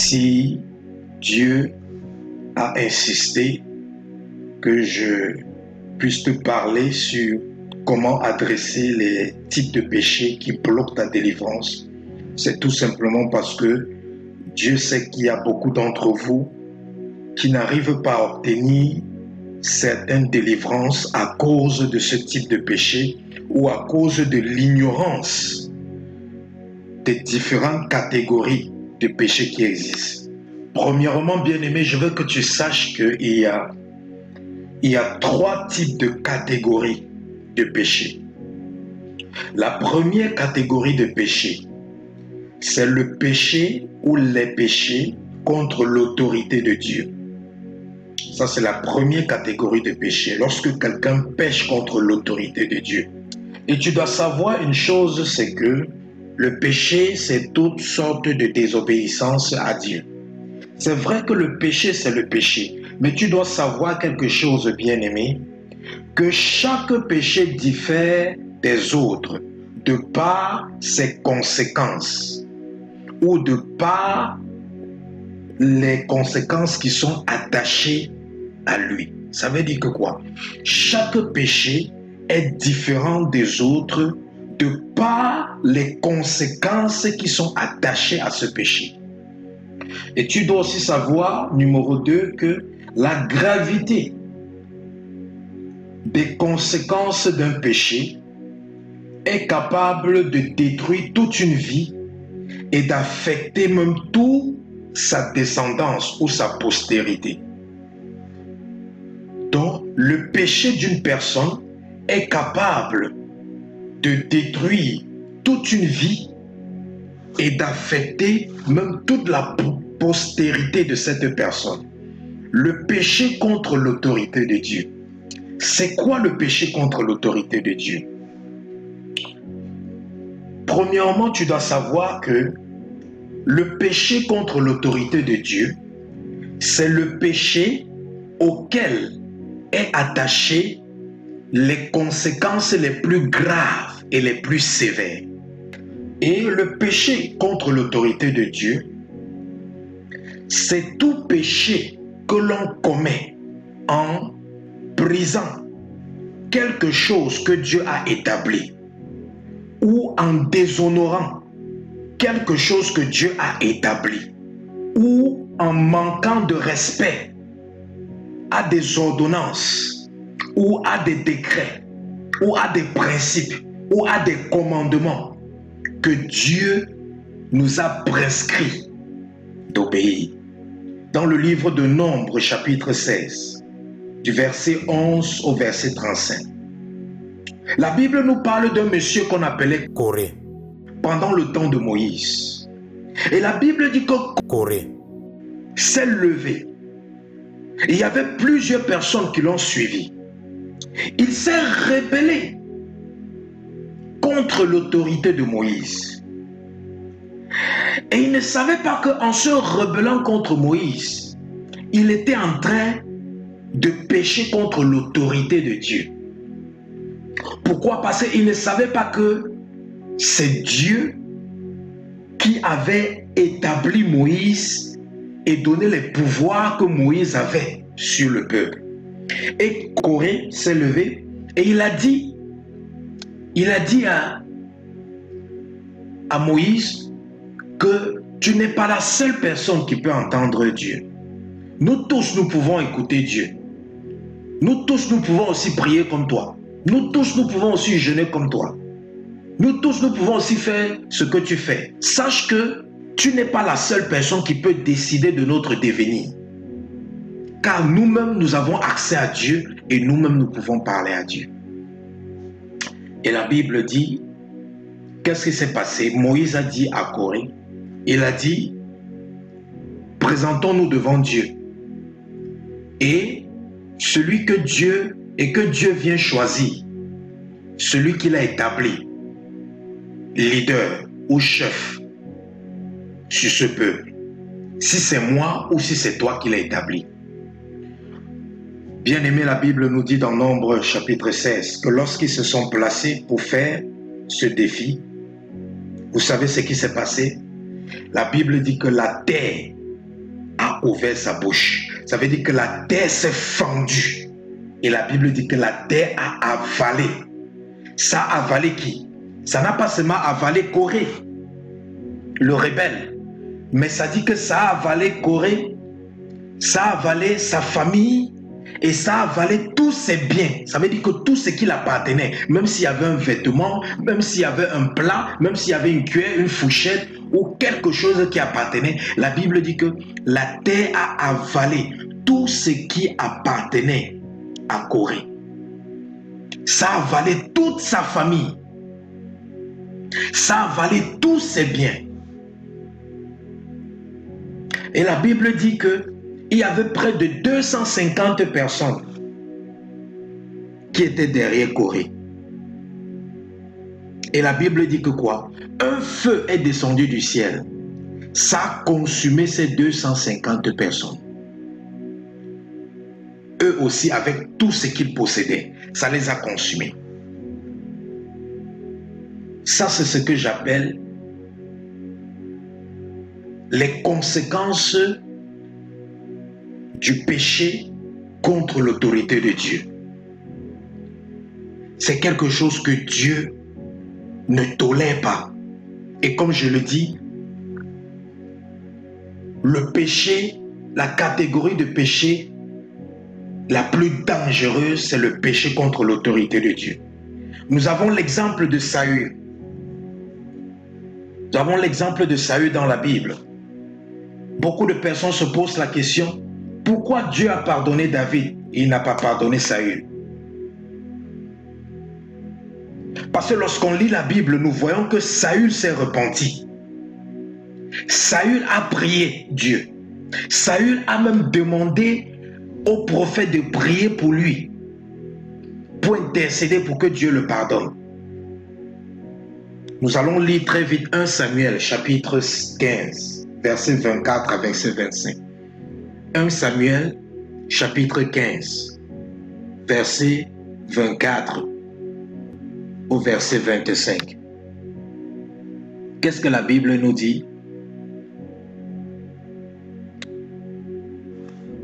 si Dieu a insisté que je puisse te parler sur comment adresser les types de péchés qui bloquent ta délivrance, c'est tout simplement parce que Dieu sait qu'il y a beaucoup d'entre vous qui n'arrivent pas à obtenir certaines délivrances à cause de ce type de péché ou à cause de l'ignorance des différentes catégories de péchés qui existent. Premièrement, bien-aimé, je veux que tu saches qu'il y a 3 types de catégories de péchés. La première catégorie de péché, c'est le péché ou les péchés contre l'autorité de Dieu. Ça, c'est la première catégorie de péché, lorsque quelqu'un pêche contre l'autorité de Dieu. Et tu dois savoir une chose, c'est que le péché, c'est toute sorte de désobéissance à Dieu. C'est vrai que le péché, c'est le péché, mais tu dois savoir quelque chose, bien-aimé, que chaque péché diffère des autres de par ses conséquences ou de par les conséquences qui sont attachées à lui. Ça veut dire que quoi? Chaque péché est différent des autres de par les conséquences qui sont attachées à ce péché. Et tu dois aussi savoir, numéro 2, que la gravité des conséquences d'un péché est capable de détruire toute une vie et d'affecter même toute sa descendance ou sa postérité. Donc, le péché d'une personne est capable de détruire toute une vie et d'affecter même toute la postérité de cette personne. Le péché contre l'autorité de Dieu. C'est quoi le péché contre l'autorité de Dieu? Premièrement, tu dois savoir que le péché contre l'autorité de Dieu, c'est le péché auquel est attaché les conséquences les plus graves et les plus sévères. Et le péché contre l'autorité de Dieu, c'est tout péché que l'on commet en brisant quelque chose que Dieu a établi ou en déshonorant quelque chose que Dieu a établi ou en manquant de respect à des ordonnances ou à des décrets ou à des principes ou à des commandements que Dieu nous a prescrits d'obéir. Dans le livre de Nombres, chapitre 16, du verset 11 au verset 35, la Bible nous parle d'un monsieur qu'on appelait Corée pendant le temps de Moïse. Et la Bible dit que Corée s'est levé. Il y avait plusieurs personnes qui l'ont suivi. Il s'est rebellé contre l'autorité de Moïse. Et il ne savait pas qu'en se rebellant contre Moïse, il était en train de pécher contre l'autorité de Dieu. Pourquoi? Parce qu'il ne savait pas que c'est Dieu qui avait établi Moïse et donné les pouvoirs que Moïse avait sur le peuple. Et Corée s'est levé et il a dit à Moïse que tu n'es pas la seule personne qui peut entendre Dieu. Nous tous, nous pouvons écouter Dieu. Nous tous, nous pouvons aussi prier comme toi. Nous tous, nous pouvons aussi jeûner comme toi. Nous tous, nous pouvons aussi faire ce que tu fais. Sache que tu n'es pas la seule personne qui peut décider de notre devenir. Car nous-mêmes, nous avons accès à Dieu et nous-mêmes, nous pouvons parler à Dieu. Et la Bible dit, qu'est-ce qui s'est passé? Moïse a dit à Corée, il a dit, présentons-nous devant Dieu. Et celui que Dieu vient choisir, celui qu'il a établi, leader ou chef sur ce peuple, si c'est moi ou si c'est toi qui l'as établi. Bien-aimé, la Bible nous dit dans Nombres chapitre 16 que lorsqu'ils se sont placés pour faire ce défi, vous savez ce qui s'est passé? La Bible dit que la terre ouvert sa bouche. Ça veut dire que la terre s'est fendue. Et la Bible dit que la terre a avalé. Ça a avalé qui? Ça n'a pas seulement avalé Corée, le rebelle, mais ça dit que ça a avalé Corée, ça a avalé sa famille et ça a avalé tous ses biens. Ça veut dire que tout ce qui l'appartenait, même s'il y avait un vêtement, même s'il y avait un plat, même s'il y avait une cuillère, une fourchette ou quelque chose qui appartenait, la Bible dit que la terre a avalé tout ce qui appartenait à Corée. Ça a avalé toute sa famille. Ça a avalé tous ses biens. Et la Bible dit qu'il y avait près de 250 personnes qui étaient derrière Corée. Et la Bible dit que quoi? Un feu est descendu du ciel. Ça a consumé ces 250 personnes. Eux aussi, avec tout ce qu'ils possédaient, ça les a consumés. Ça, c'est ce que j'appelle les conséquences du péché contre l'autorité de Dieu. C'est quelque chose que Dieu ne tolère pas. Et comme je le dis, le péché, la catégorie de péché la plus dangereuse, c'est le péché contre l'autorité de Dieu. Nous avons l'exemple de Saül. Nous avons l'exemple de Saül dans la Bible. Beaucoup de personnes se posent la question, pourquoi Dieu a pardonné David et il n'a pas pardonné Saül? Parce que lorsqu'on lit la Bible, nous voyons que Saül s'est repenti. Saül a prié Dieu. Saül a même demandé au prophète de prier pour lui, pour intercéder pour que Dieu le pardonne. Nous allons lire très vite 1 Samuel chapitre 15, verset 24 à verset 25. 1 Samuel chapitre 15, verset 24 au verset 25. Qu'est-ce que la Bible nous dit?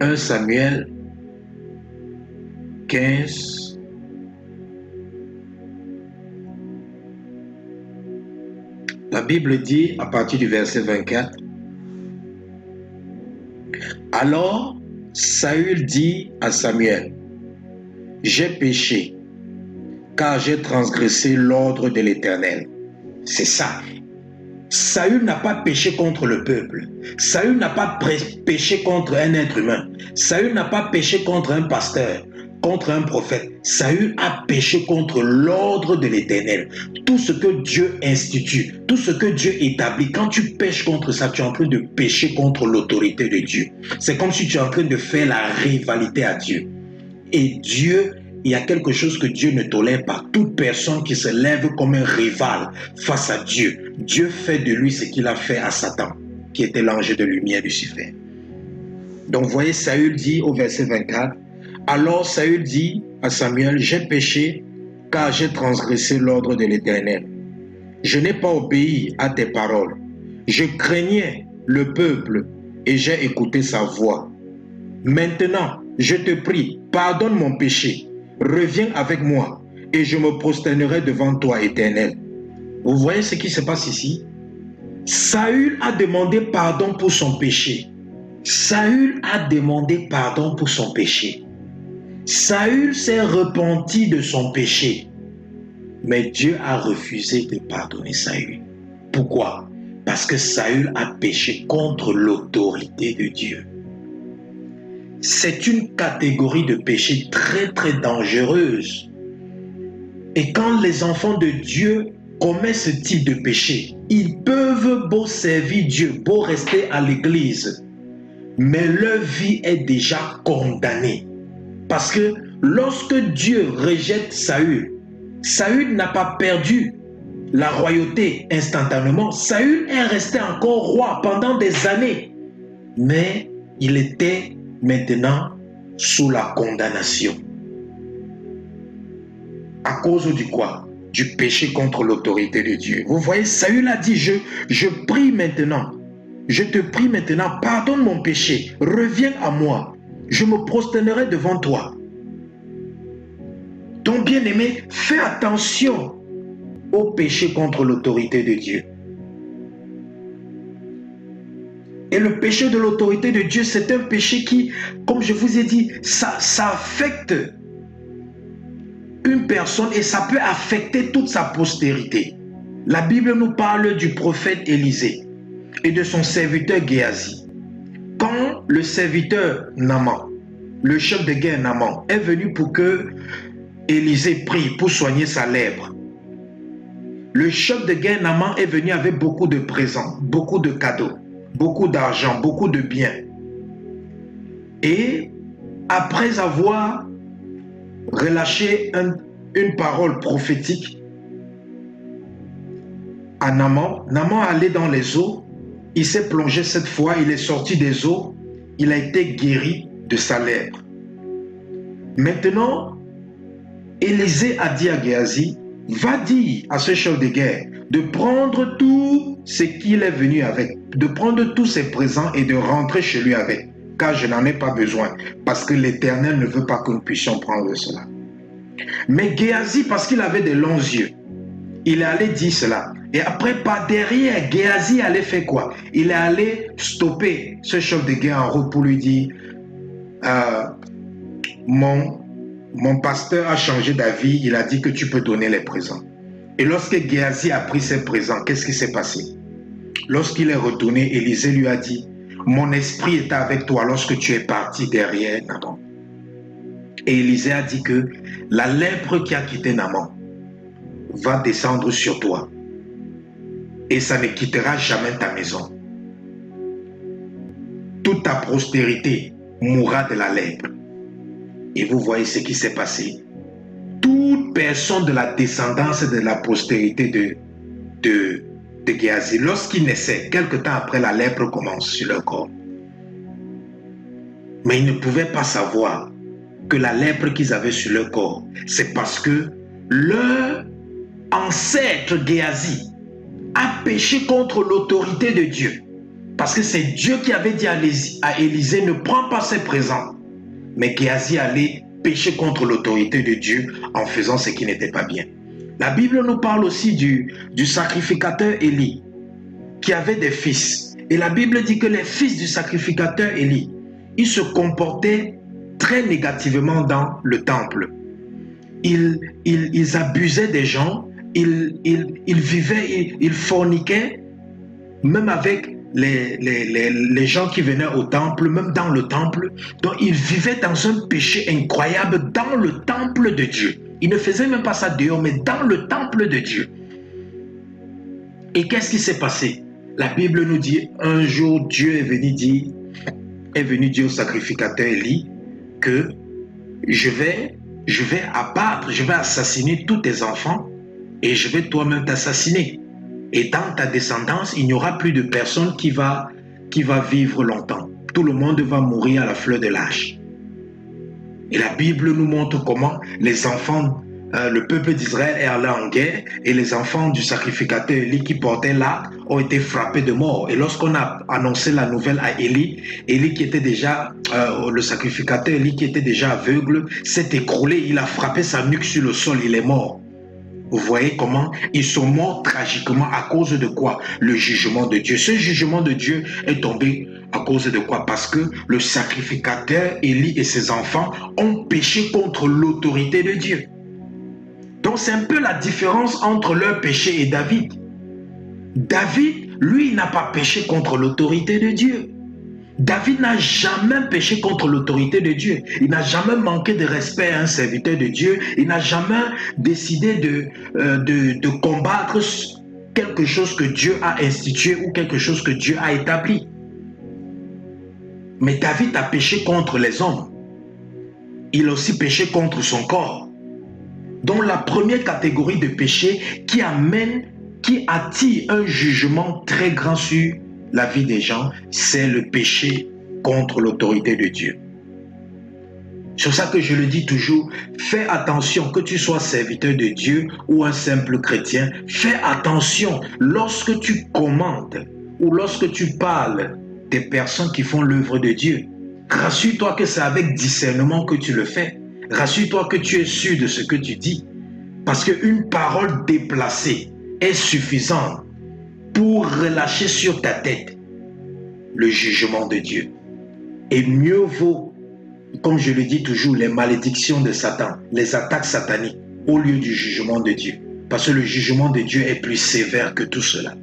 1 Samuel 15, la Bible dit à partir du verset 24, alors Saül dit à Samuel, j'ai péché, car j'ai transgressé l'ordre de l'Éternel. C'est ça. Saül n'a pas péché contre le peuple. Saül n'a pas péché contre un être humain. Saül n'a pas péché contre un pasteur, contre un prophète. Saül a péché contre l'ordre de l'Éternel. Tout ce que Dieu institue, tout ce que Dieu établit, quand tu pèches contre ça, tu es en train de pécher contre l'autorité de Dieu. C'est comme si tu es en train de faire la rivalité à Dieu. Et Dieu, il y a quelque chose que Dieu ne tolère pas. Toute personne qui se lève comme un rival face à Dieu, Dieu fait de lui ce qu'il a fait à Satan, qui était l'ange de lumière Lucifer. Donc, voyez, Saül dit au verset 24, alors Saül dit à Samuel, j'ai péché car j'ai transgressé l'ordre de l'Éternel. Je n'ai pas obéi à tes paroles. Je craignais le peuple et j'ai écouté sa voix. Maintenant, je te prie, pardonne mon péché. Reviens avec moi et je me prosternerai devant toi, Éternel. Vous voyez ce qui se passe ici? Saül a demandé pardon pour son péché. Saül a demandé pardon pour son péché. Saül s'est repenti de son péché. Mais Dieu a refusé de pardonner Saül. Pourquoi? Parce que Saül a péché contre l'autorité de Dieu. C'est une catégorie de péché très très dangereuse. Et quand les enfants de Dieu commettent ce type de péché, ils peuvent beau servir Dieu, beau rester à l'église, mais leur vie est déjà condamnée. Parce que lorsque Dieu rejette Saül, Saül n'a pas perdu la royauté instantanément. Saül est resté encore roi pendant des années. Mais il était maintenant sous la condamnation. À cause du quoi? Du péché contre l'autorité de Dieu. Vous voyez, Saül a dit, je prie maintenant, je te prie maintenant, pardonne mon péché, reviens à moi, je me prosternerai devant toi. Donc bien-aimé, fais attention au péché contre l'autorité de Dieu. Et le péché de l'autorité de Dieu, c'est un péché qui, comme je vous ai dit, ça affecte une personne et ça peut affecter toute sa postérité. La Bible nous parle du prophète Élisée et de son serviteur Géasi. Quand le serviteur Naaman, le chef de guerre Naaman, est venu pour que Élisée prie pour soigner sa lèpre, le chef de guerre Naaman est venu avec beaucoup de présents, beaucoup de cadeaux, beaucoup d'argent, beaucoup de biens. Et après avoir relâché une parole prophétique à Naaman, Naaman allait dans les eaux, il s'est plongé cette fois, il est sorti des eaux, il a été guéri de sa lèpre. Maintenant, Élisée a dit à Géasi, va dire à ce chef de guerre de prendre tout ce qu'il est venu avec, de prendre tous ses présents et de rentrer chez lui avec, car je n'en ai pas besoin, parce que l'Éternel ne veut pas que nous puissions prendre cela. Mais Géasi, parce qu'il avait de longs yeux, il est allé dire cela. Et après, par derrière, Géasi allait faire quoi? Il est allé stopper ce chef de guerre en route pour lui dire mon pasteur a changé d'avis, il a dit que tu peux donner les présents. Et lorsque Géasi a pris ses présents, qu'est-ce qui s'est passé? Lorsqu'il est retourné, Élisée lui a dit, mon esprit était avec toi lorsque tu es parti derrière Naaman. Et Élisée a dit que la lèpre qui a quitté Naaman va descendre sur toi. Et ça ne quittera jamais ta maison. Toute ta prospérité mourra de la lèpre. Et vous voyez ce qui s'est passé. Toute personne de la descendance de la postérité de Géasi, lorsqu'il naissait, quelque temps après, la lèpre commence sur leur corps. Mais ils ne pouvaient pas savoir que la lèpre qu'ils avaient sur leur corps, c'est parce que leur ancêtre Géasi a péché contre l'autorité de Dieu. Parce que c'est Dieu qui avait dit à Élisée, ne prends pas ses présents. Mais Géasi allait pécher contre l'autorité de Dieu en faisant ce qui n'était pas bien. La Bible nous parle aussi du sacrificateur Élie, qui avait des fils. Et la Bible dit que les fils du sacrificateur Élie, ils se comportaient très négativement dans le temple. Ils abusaient des gens, ils vivaient, ils forniquaient, même avec les gens qui venaient au temple, même dans le temple. Donc ils vivaient dans un péché incroyable dans le temple de Dieu. Ils ne faisaient même pas ça dehors, mais dans le temple de Dieu. Et qu'est-ce qui s'est passé? La Bible nous dit, un jour Dieu est venu dire au sacrificateur Élie que je vais abattre, je vais assassiner tous tes enfants et je vais toi-même t'assassiner. Et dans ta descendance, il n'y aura plus de personne qui va vivre longtemps. Tout le monde va mourir à la fleur de l'âge. Et la Bible nous montre comment les enfants, le peuple d'Israël est allé en guerre et les enfants du sacrificateur Élie qui portaient l'arc ont été frappés de mort. Et lorsqu'on a annoncé la nouvelle à Élie, Élie qui était déjà, le sacrificateur Élie qui était déjà aveugle, s'est écroulé, il a frappé sa nuque sur le sol, il est mort. Vous voyez comment ils sont morts tragiquement à cause de quoi? Le jugement de Dieu. Ce jugement de Dieu est tombé à cause de quoi? Parce que le sacrificateur Élie et ses enfants ont péché contre l'autorité de Dieu. Donc c'est un peu la différence entre leur péché et David. David, lui, il n'a pas péché contre l'autorité de Dieu. David n'a jamais péché contre l'autorité de Dieu. Il n'a jamais manqué de respect à un serviteur de Dieu. Il n'a jamais décidé de combattre quelque chose que Dieu a institué ou quelque chose que Dieu a établi. Mais David a péché contre les hommes. Il a aussi péché contre son corps. Donc la première catégorie de péché qui attire un jugement très grand sur la vie des gens, c'est le péché contre l'autorité de Dieu. C'est pour ça que je le dis toujours, fais attention, que tu sois serviteur de Dieu ou un simple chrétien, fais attention lorsque tu commandes ou lorsque tu parles des personnes qui font l'œuvre de Dieu, rassure-toi que c'est avec discernement que tu le fais. Rassure-toi que tu es sûr de ce que tu dis. Parce qu'une parole déplacée est suffisante pour relâcher sur ta tête le jugement de Dieu. Et mieux vaut, comme je le dis toujours, les malédictions de Satan, les attaques sataniques, au lieu du jugement de Dieu. Parce que le jugement de Dieu est plus sévère que tout cela.